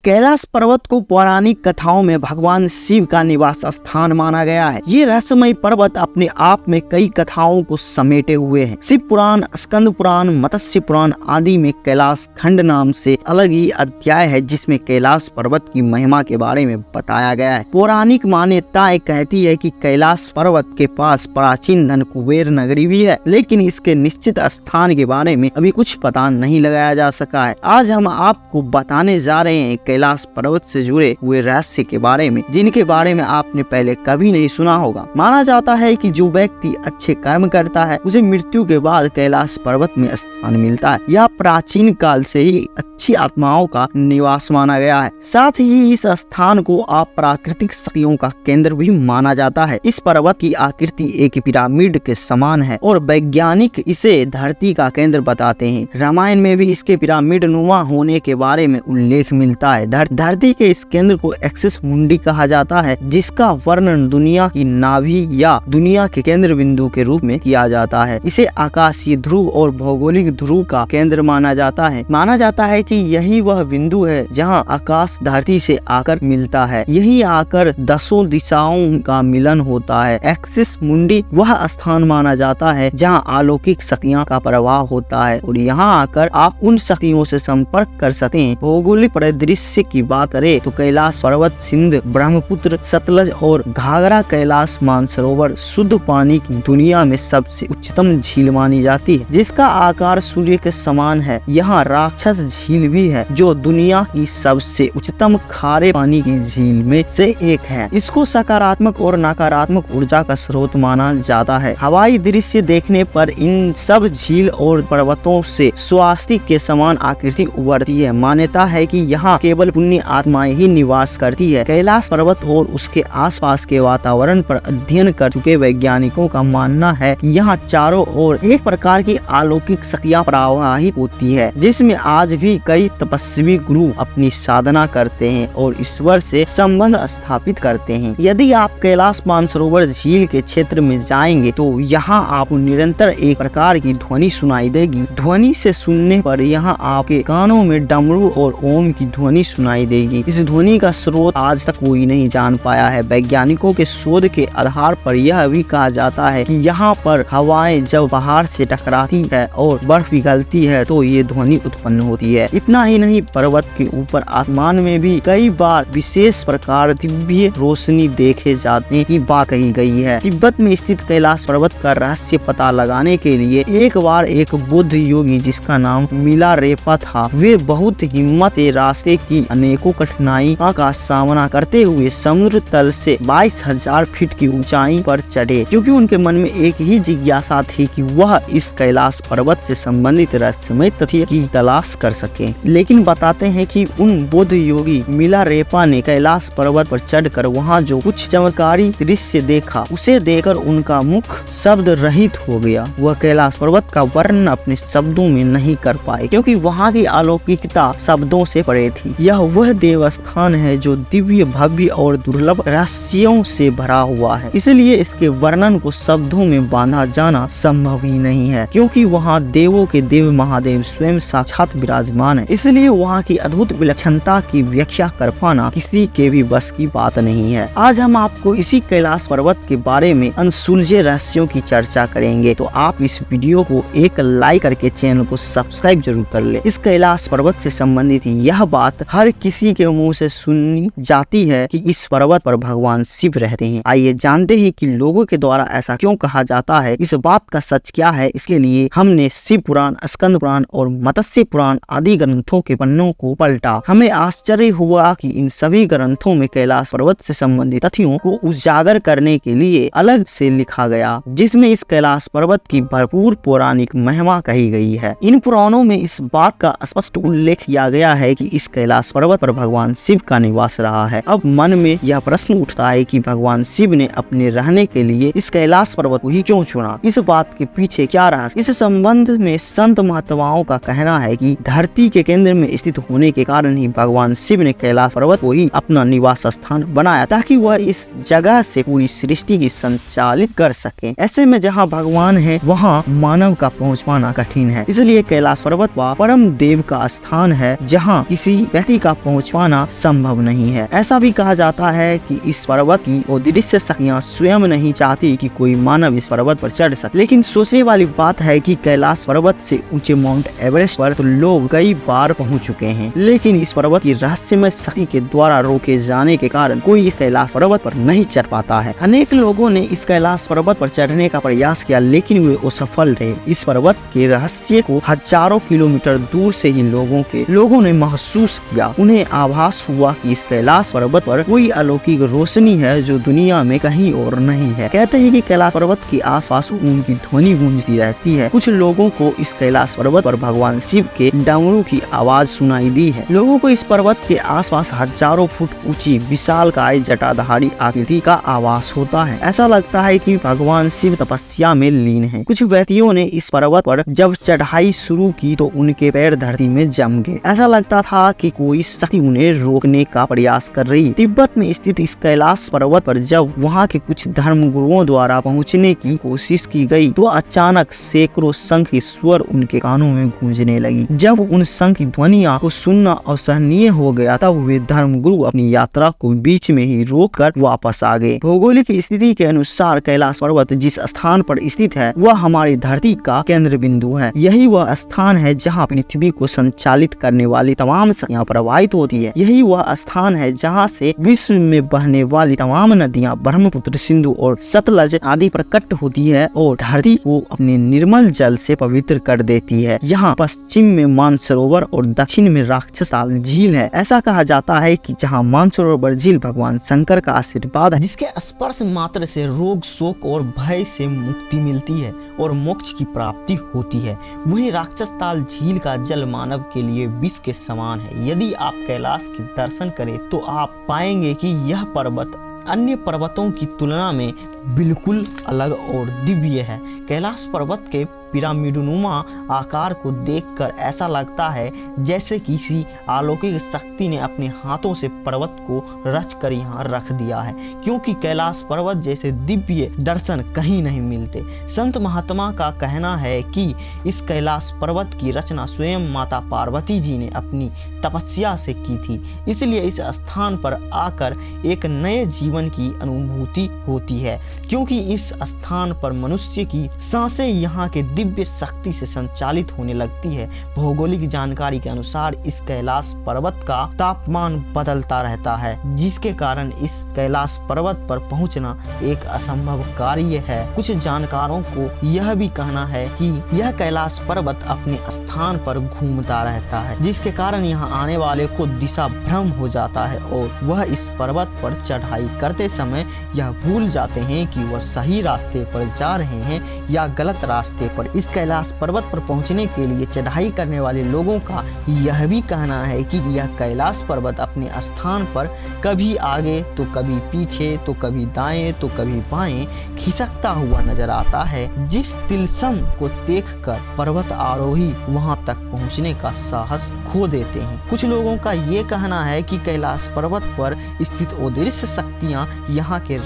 कैलाश पर्वत को पौराणिक कथाओं में भगवान शिव का निवास स्थान माना गया है। ये रहस्यमय पर्वत अपने आप में कई कथाओं को समेटे हुए है। शिव पुराण, स्कंद पुराण, मत्स्य पुराण आदि में कैलाश खंड नाम से अलग ही अध्याय है जिसमें कैलाश पर्वत की महिमा के बारे में बताया गया है। पौराणिक मान्यताएं कहती है कि कैलाश पर्वत के पास प्राचीन धन कुबेर नगरी भी है, लेकिन इसके निश्चित स्थान के बारे में अभी कुछ पता नहीं लगाया जा सका है। आज हम आपको बताने जा रहे हैं कैलाश पर्वत से जुड़े हुए रहस्य के बारे में, जिनके बारे में आपने पहले कभी नहीं सुना होगा। माना जाता है कि जो व्यक्ति अच्छे कर्म करता है उसे मृत्यु के बाद कैलाश पर्वत में स्थान मिलता है। यह प्राचीन काल से ही अच्छी आत्माओं का निवास माना गया है। साथ ही इस स्थान को अप्राकृतिक शक्तियों का केंद्र भी माना जाता है। इस पर्वत की आकृति एक पिरामिड के समान है और वैज्ञानिक इसे धरती का केंद्र बताते हैं। रामायण में भी इसके पिरामिड नुमा होने के बारे में उल्लेख मिलता है। धरती के इस केंद्र को एक्सिस मुंडी कहा जाता है, जिसका वर्णन दुनिया की नाभि या दुनिया के केंद्र बिंदु के रूप में किया जाता है। इसे आकाशीय ध्रुव और भौगोलिक ध्रुव का केंद्र माना जाता है। माना जाता है कि यही वह बिंदु है जहां आकाश धरती से आकर मिलता है। यही आकर दसों दिशाओं का मिलन होता है। एक्सिस मुंडी वह स्थान माना जाता है जहां अलौकिक शक्तियां का प्रवाह होता है और यहाँ आकर आप उन शक्तियों से संपर्क कर सकें। भौगोलिक परिदृश्य की बात करें तो कैलाश पर्वत सिंध, ब्रह्मपुत्र, सतलज और घाघरा कैलाश मानसरोवर शुद्ध पानी की दुनिया में सबसे उच्चतम झील मानी जाती है, जिसका आकार सूर्य के समान है। यहाँ राक्षस झील भी है जो दुनिया की सबसे उच्चतम खारे पानी की झील में से एक है। इसको सकारात्मक और नकारात्मक ऊर्जा का स्रोत माना जाता है। हवाई दृश्य देखने पर इन सब झील और पर्वतों से स्वास्तिक के समान आकृति उभरती है। मान्यता है कि यहाँ केवल पुण्य आत्माएं ही निवास करती है। कैलाश पर्वत और उसके आसपास के वातावरण पर अध्ययन कर चुके वैज्ञानिकों का मानना है कि यहाँ चारों ओर एक प्रकार की अलौकिक शक्तियाँ प्रवाहित होती है, जिसमें आज भी कई तपस्वी गुरु अपनी साधना करते हैं और ईश्वर से संबंध स्थापित करते हैं। यदि आप कैलाश मानसरोवर झील के क्षेत्र में जाएंगे तो यहाँ आपको निरंतर एक प्रकार की ध्वनि सुनाई देगी। ध्वनि से सुनने पर यहाँ आपके कानों में डमरू और ओम की ध्वनि सुनाई देगी। इस ध्वनि का स्रोत आज तक कोई नहीं जान पाया है। वैज्ञानिकों के शोध के आधार पर यह भी कहा जाता है कि यहाँ पर हवाएं जब पहाड़ से टकराती है और बर्फ पिघलती है तो ये ध्वनि उत्पन्न होती है। इतना ही नहीं, पर्वत के ऊपर आसमान में भी कई बार विशेष प्रकार दिव्य रोशनी देखे जाने की बात कही गई है। तिब्बत में स्थित कैलाश पर्वत का रहस्य पता लगाने के लिए एक बार एक बुद्ध योगी जिसका नाम मिलारेपा था, वे बहुत हिम्मत से रास्ते की अनेकों कठिनाइयों का सामना करते हुए समुद्र तल से 22,000 फीट की ऊंचाई पर चढ़े, क्योंकि उनके मन में एक ही जिज्ञासा थी कि वह इस कैलाश पर्वत से संबंधित रहस्यमय तथ्य की तलाश कर सके। लेकिन बताते हैं कि उन बुद्ध योगी मिलारेपा ने कैलाश पर्वत पर चढ़कर वहां जो कुछ चमत्कारी दृश्य देखा, उसे देखकर उनका मुख शब्द रहित हो गया। वह कैलाश पर्वत का वर्णन अपने शब्दों में नहीं कर पाए, क्योंकि वहां की अलौकिकता शब्दों से परे थी। यह वह देवस्थान है जो दिव्य, भव्य और दुर्लभ रहस्यों से भरा हुआ है, इसलिए इसके वर्णन को शब्दों में बांधा जाना संभव ही नहीं है, क्योंकि वहाँ देवों के देव महादेव स्वयं साक्षात विराजमान है। इसलिए वहाँ की अद्भुत विलक्षणता की व्याख्या कर पाना किसी के भी बस की बात नहीं है। आज हम आपको इसी कैलाश पर्वत के बारे में अनसुलझे रहस्यों की चर्चा करेंगे, तो आप इस वीडियो को एक लाइक करके चैनल को सब्सक्राइब जरूर कर ले। इस कैलाश पर्वत से संबंधित यह बात हर किसी के मुंह से सुनी जाती है कि इस पर्वत पर भगवान शिव रहते हैं। आइए जानते हैं कि लोगों के द्वारा ऐसा क्यों कहा जाता है। इस बात का सच क्या है, इसके लिए हमने शिव पुराण, स्कंद पुराण और मत्स्य पुराण आदि ग्रंथों के पन्नों को पलटा। हमें आश्चर्य हुआ कि इन सभी ग्रंथों में कैलाश पर्वत से संबंधित तथ्यों को उजागर करने के लिए अलग से लिखा गया, जिसमें इस कैलाश पर्वत की भरपूर पौराणिक महिमा कही गई है। इन पुराणों में इस बात का स्पष्ट उल्लेख किया गया है कि इस कैलाश पर्वत पर भगवान शिव का निवास रहा है। अब मन में यह प्रश्न उठता है कि भगवान शिव ने अपने रहने के लिए इस कैलाश पर्वत को ही क्यों चुना? इस बात के पीछे क्या रहा? इस संबंध में संत महात्माओं का कहना है कि धरती के केंद्र में स्थित होने के कारण ही भगवान शिव ने कैलाश पर्वत को ही अपना निवास स्थान बनाया, ताकि वह इस जगह से पूरी सृष्टि की संचालित कर सके। ऐसे में जहाँ भगवान है वहाँ मानव का पहुँच पाना कठिन है, इसलिए कैलाश पर्वत परम देव का स्थान है, जहाँ किसी व्यक्ति पृथ्वी का पहुँच पाना संभव नहीं है। ऐसा भी कहा जाता है कि इस पर्वत की अदृश्य शक्तियाँ स्वयं नहीं चाहती कि कोई मानव इस पर्वत पर चढ़ सके। लेकिन सोचने वाली बात है कि कैलाश पर्वत से ऊंचे माउंट एवरेस्ट पर तो लोग कई बार पहुंच चुके हैं, लेकिन इस पर्वत की रहस्यमय शक्ति के द्वारा रोके जाने के कारण कोई इस कैलाश पर्वत पर नहीं चढ़ पाता है। अनेक लोगों ने इस कैलाश पर्वत पर चढ़ने का प्रयास किया, लेकिन वे असफल रहे। इस पर्वत के रहस्य को हजारों किलोमीटर दूर से ही लोगों ने महसूस किया। उन्हें आभास हुआ कि इस कैलाश पर्वत पर कोई अलौकिक रोशनी है जो दुनिया में कहीं और नहीं है। कहते हैं कि कैलाश पर्वत के आसपास उनकी ध्वनि गूंजती रहती है। कुछ लोगों को इस कैलाश पर्वत पर भगवान शिव के डमरू की आवाज सुनाई दी है। लोगों को इस पर्वत के आसपास हजारों फुट ऊंची विशालकाय जटाधारी आकृति का आवाज होता है। ऐसा लगता है कि भगवान शिव तपस्या में लीन है। कुछ व्यक्तियों ने इस पर्वत पर जब चढ़ाई शुरू की तो उनके पैर धरती में जम गए। ऐसा लगता था कि कोई शक्ति उन्हें रोकने का प्रयास कर रही। तिब्बत में स्थित इस कैलाश पर्वत पर जब वहाँ के कुछ धर्म गुरुओं द्वारा पहुँचने की कोशिश की गई तो अचानक सैकड़ों शंख की स्वर उनके कानों में गूंजने लगी। जब उन शंख की ध्वनियों को सुनना असहनीय हो गया तब वे धर्म गुरु अपनी यात्रा को बीच में ही रोककर वापस आ गए। भौगोलिक स्थिति के अनुसार कैलाश पर्वत जिस स्थान पर स्थित है वह हमारी धरती का केंद्र बिंदु है। यही वह स्थान है जहाँ पृथ्वी को संचालित करने वाली तमाम शक्तियाँ प्रवाहित होती है। यही वह स्थान है जहाँ से विश्व में बहने वाली तमाम नदियाँ ब्रह्मपुत्र, सिंधु और सतलज आदि प्रकट होती है और धरती को अपने निर्मल जल से पवित्र कर देती है। यहाँ पश्चिम में मानसरोवर और दक्षिण में राक्षसाल झील है। ऐसा कहा जाता है कि जहाँ मानसरोवर झील भगवान शंकर का आशीर्वाद है, जिसके स्पर्श मात्र से रोग, शोक और भय से मुक्ति मिलती है और मोक्ष की प्राप्ति होती है। वही राक्षसताल झील का जल मानव के लिए विष के समान है। यदि आप कैलाश के दर्शन करें तो आप पाएंगे कि यह पर्वत अन्य पर्वतों की तुलना में बिल्कुल अलग और दिव्य है। कैलाश पर्वत के पिरामिडनुमा आकार को देखकर ऐसा लगता है जैसे किसी अलौकिक शक्ति ने अपने हाथों से पर्वत को रचकर यहाँ रख दिया है, क्योंकि कैलाश पर्वत जैसे दिव्य दर्शन कहीं नहीं मिलते। संत महात्मा का कहना है कि इस कैलाश पर्वत की रचना स्वयं माता पार्वती जी ने अपनी तपस्या से की थी, इसलिए इस स्थान पर आकर एक नए जीवन की अनुभूति होती है, क्योंकि इस स्थान पर मनुष्य की सांसें यहाँ के दिव्य शक्ति से संचालित होने लगती है। भौगोलिक जानकारी के अनुसार इस कैलाश पर्वत का तापमान बदलता रहता है, जिसके कारण इस कैलाश पर्वत पर पहुंचना एक असंभव कार्य है। कुछ जानकारों को यह भी कहना है कि यह कैलाश पर्वत अपने स्थान पर घूमता रहता है, जिसके कारण यहाँ आने वाले को दिशा भ्रम हो जाता है और वह इस पर्वत पर चढ़ाई करते समय यह भूल जाते हैं कि वह सही रास्ते पर जा रहे हैं या गलत रास्ते पर। इस कैलाश पर्वत पर पहुंचने के लिए चढ़ाई करने वाले लोगों का यह भी कहना है कि यह कैलाश पर्वत अपने स्थान पर कभी आगे तो कभी पीछे तो कभी दाएं तो कभी बाएं खिसकता हुआ नजर आता है, जिस तिलस्म को देखकर पर्वत आरोही वहां तक पहुंचने का साहस खो देते हैं। कुछ लोगों का ये कहना है कि कैलाश पर्वत पर स्थित अदृश्य शक्तियां यहाँ के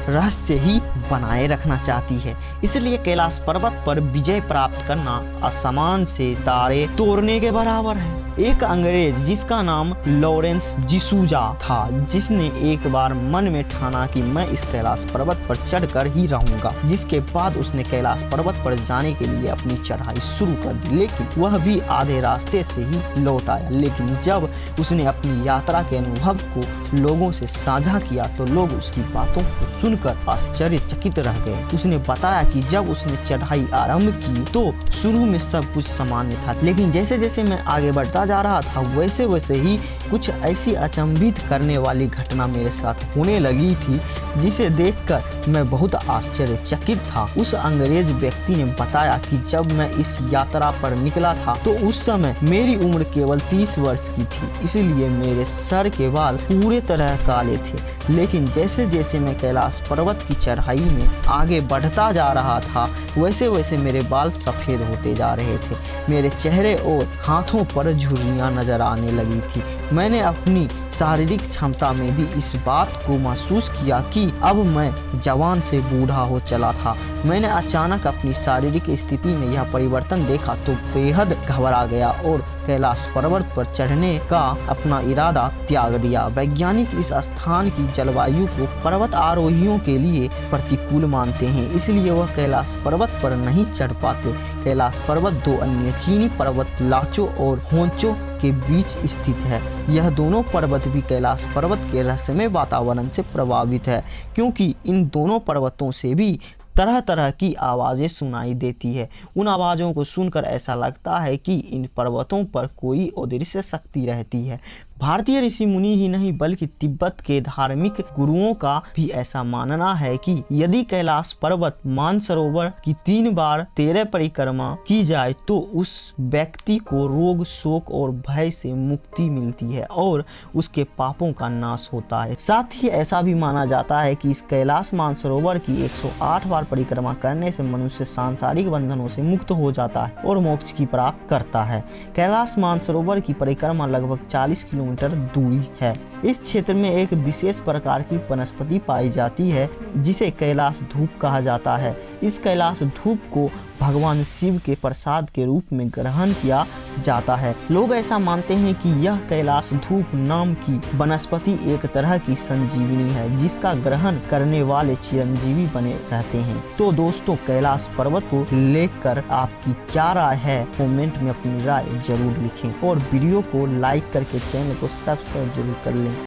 रहस्य ही बनाए रखना चाहती है, इसलिए कैलाश पर्वत पर विजय प्राप्त करना आसमान से तारे तोड़ने के बराबर है। एक अंग्रेज जिसका नाम लॉरेंस डिसूजा था, जिसने एक बार मन में ठाना कि मैं इस कैलाश पर्वत पर चढ़कर ही रहूंगा, जिसके बाद उसने कैलाश पर्वत पर जाने के लिए अपनी चढ़ाई शुरू कर दी, लेकिन वह भी आधे रास्ते से ही लौट आया। लेकिन जब उसने अपनी यात्रा के अनुभव को लोगों से साझा किया तो लोग उसकी बातों को सुनकर आश्चर्यचकित रह गए। उसने बताया कि जब उसने चढ़ाई आरंभ की तो शुरू में सब कुछ सामान्य था, लेकिन जैसे जैसे मैं आगे बढ़ता जा रहा था वैसे वैसे ही कुछ ऐसी अचंभित करने वाली घटना मेरे साथ होने लगी थी जिसे देखकर मैं बहुत आश्चर्यचकित था। उस अंग्रेज व्यक्ति ने बताया कि जब मैं इस यात्रा पर निकला था तो उस समय मेरी उम्र केवल 30 वर्ष की थी, इसलिए मेरे सर के बाल पूरे तरह काले थे, लेकिन जैसे जैसे मैं कैलाश पर्वत की चढ़ाई में आगे बढ़ता जा रहा था वैसे वैसे मेरे बाल सफ़ेद होते जा रहे थे। मेरे चेहरे और हाथों पर झुर्रियाँ नजर आने लगी थी। मैंने अपनी शारीरिक क्षमता में भी इस बात को महसूस किया कि अब मैं जवान से बूढ़ा हो चला था। मैंने अचानक अपनी शारीरिक स्थिति में यह परिवर्तन देखा तो बेहद घबरा गया और कैलाश पर्वत पर चढ़ने का अपना इरादा त्याग दिया। वैज्ञानिक इस स्थान की जलवायु को पर्वत आरोहियों के लिए प्रतिकूल मानते हैं, इसलिए वह कैलाश पर्वत पर नहीं चढ़ पाते। कैलाश पर्वत दो अन्य चीनी पर्वत लाचो और होंचो के बीच स्थित है। यह दोनों पर्वत भी कैलाश पर्वत के रहस्यमय वातावरण से प्रभावित है, क्योंकि इन दोनों पर्वतों से भी तरह तरह की आवाज़ें सुनाई देती है। उन आवाज़ों को सुनकर ऐसा लगता है कि इन पर्वतों पर कोई अदृश्य शक्ति रहती है। भारतीय ऋषि मुनि ही नहीं बल्कि तिब्बत के धार्मिक गुरुओं का भी ऐसा मानना है कि यदि कैलाश पर्वत मानसरोवर की 3 बार 13 परिक्रमा की जाए तो उस व्यक्ति को रोग, शोक और भय से मुक्ति मिलती है और उसके पापों का नाश होता है। साथ ही ऐसा भी माना जाता है कि इस कैलाश मानसरोवर की 108 बार परिक्रमा करने से मनुष्य सांसारिक बंधनों से मुक्त हो जाता है और मोक्ष की प्राप्त करता है। कैलाश मानसरोवर की परिक्रमा लगभग 40 किलोमीटर दूरी है। इस क्षेत्र में एक विशेष प्रकार की वनस्पति पाई जाती है जिसे कैलाश धूप कहा जाता है। इस कैलाश धूप को भगवान शिव के प्रसाद के रूप में ग्रहण किया जाता है। लोग ऐसा मानते हैं कि यह कैलाश धूप नाम की वनस्पति एक तरह की संजीवनी है, जिसका ग्रहण करने वाले चिरंजीवी बने रहते हैं। तो दोस्तों, कैलाश पर्वत को लेकर आपकी क्या राय है, कमेंट में अपनी राय जरूर लिखें और वीडियो को लाइक करके चैनल को सब्सक्राइब जरूर कर लें।